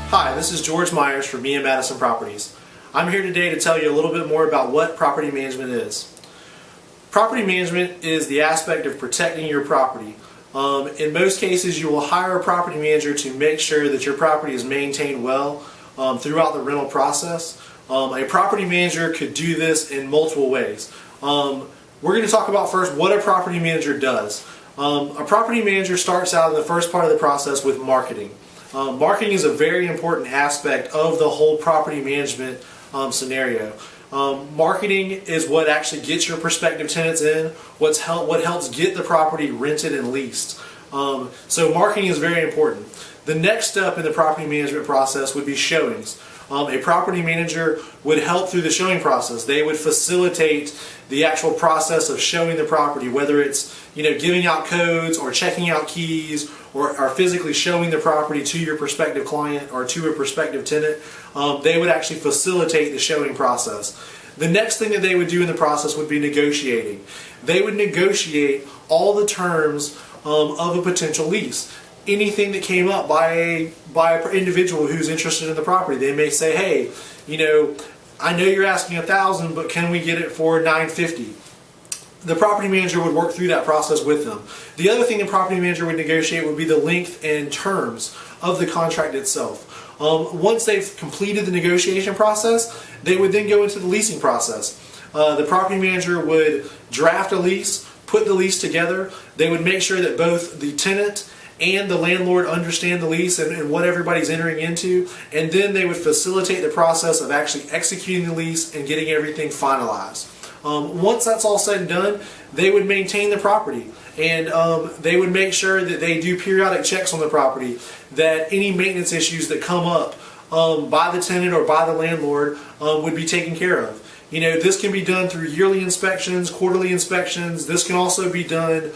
Hi, this is George Myers from Madison Properties. I'm here today to tell you a little bit more about what property management is. Property management is the aspect of protecting your property. In most cases, you will hire a property manager to make sure that your property is maintained well throughout the rental process. A property manager could do this in multiple ways. We're going to talk about first what a property manager does. A property manager starts out in the first part of the process with marketing. Marketing is a very important aspect of the whole property management scenario. Marketing is what actually gets your prospective tenants in, what helps get the property rented and leased. So marketing is very important. The next step in the property management process would be showings. A property manager would help through the showing process. They would facilitate the actual process of showing the property, whether it's giving out codes or checking out keys or physically showing the property to your prospective client or to a prospective tenant. They would actually facilitate the showing process. The next thing that they would do in the process would be negotiating. They would negotiate all the terms of a potential lease. Anything that came up by an individual who's interested in the property. They may say, hey, I know you're asking $1,000, but can we get it for $950? The property manager would work through that process with them. The other thing the property manager would negotiate would be the length and terms of the contract itself. Once they've completed the negotiation process, they would then go into the leasing process. The property manager would draft a lease, put the lease together. They would make sure that both the tenant and the landlord understand the lease and what everybody's entering into, and then they would facilitate the process of actually executing the lease and getting everything finalized. Once that's all said and done, they would maintain the property, and they would make sure that they do periodic checks on the property, that any maintenance issues that come up by the tenant or by the landlord would be taken care of. This can be done through yearly inspections, quarterly inspections. This can also be done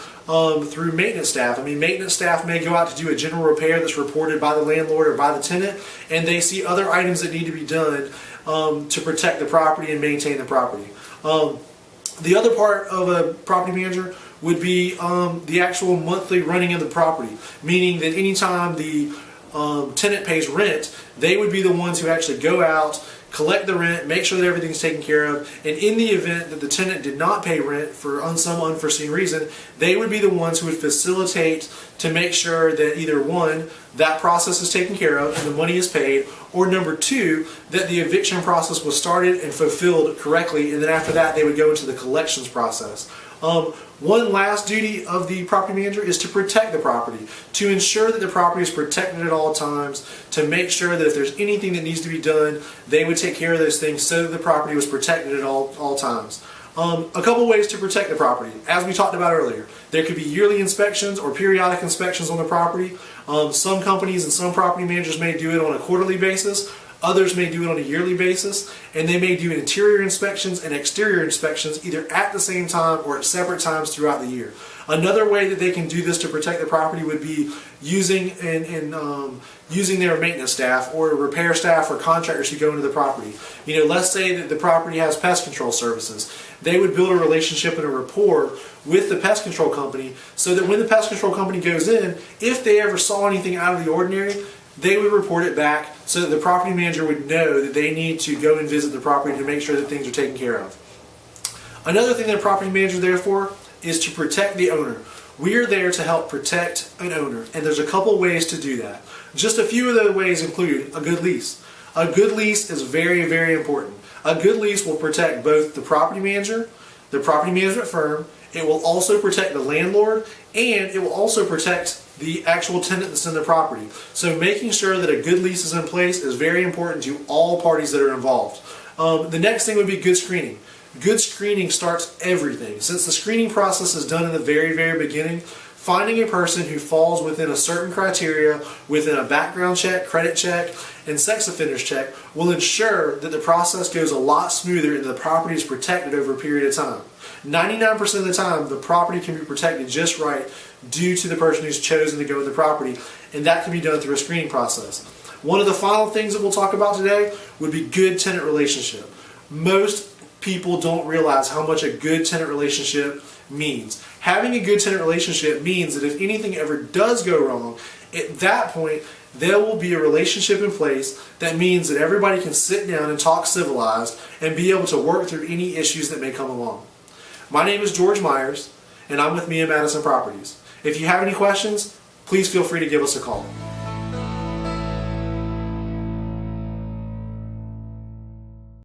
through maintenance staff. Maintenance staff may go out to do a general repair that's reported by the landlord or by the tenant, and they see other items that need to be done to protect the property and maintain the property. The other part of a property manager would be the actual monthly running of the property, meaning that anytime the tenant pays rent, they would be the ones who actually go out, collect the rent, make sure that everything's taken care of, and in the event that the tenant did not pay rent for some unforeseen reason, they would be the ones who would facilitate to make sure that either one, that process is taken care of and the money is paid, or number two, that the eviction process was started and fulfilled correctly, and then after that they would go into the collections process. One last duty of the property manager is to protect the property, to ensure that the property is protected at all times, to make sure that if there's anything that needs to be done, they would take care of those things so that the property was protected at all times. A couple ways to protect the property. As we talked about earlier, there could be yearly inspections or periodic inspections on the property. Some companies and some property managers may do it on a quarterly basis. Others may do it on a yearly basis, and they may do interior inspections and exterior inspections either at the same time or at separate times throughout the year. Another way that they can do this to protect the property would be using their maintenance staff or repair staff or contractors who go into the property. Let's say that the property has pest control services. They would build a relationship and a rapport with the pest control company so that when the pest control company goes in, if they ever saw anything out of the ordinary, they would report it back so that the property manager would know that they need to go and visit the property to make sure that things are taken care of. Another thing that a property manager is there for is to protect the owner. We are there to help protect an owner, and there's a couple ways to do that. Just a few of the ways include a good lease. A good lease is very, very important. A good lease will protect both the property manager, the property management firm. It will also protect the landlord, and it will also protect the actual tenant that's in the property. So making sure that a good lease is in place is very important to all parties that are involved. The next thing would be good screening. Good screening starts everything. Since the screening process is done in the very, very beginning, finding a person who falls within a certain criteria, within a background check, credit check, and sex offenders check will ensure that the process goes a lot smoother and the property is protected over a period of time. 99% of the time, the property can be protected just right due to the person who's chosen to go in the property, and that can be done through a screening process. One of the final things that we'll talk about today would be good tenant relationship. Most people don't realize how much a good tenant relationship means. Having a good tenant relationship means that if anything ever does go wrong, at that point, there will be a relationship in place that means that everybody can sit down and talk civilized and be able to work through any issues that may come along. My name is George Myers, and I'm with Madison Properties. If you have any questions, please feel free to give us a call.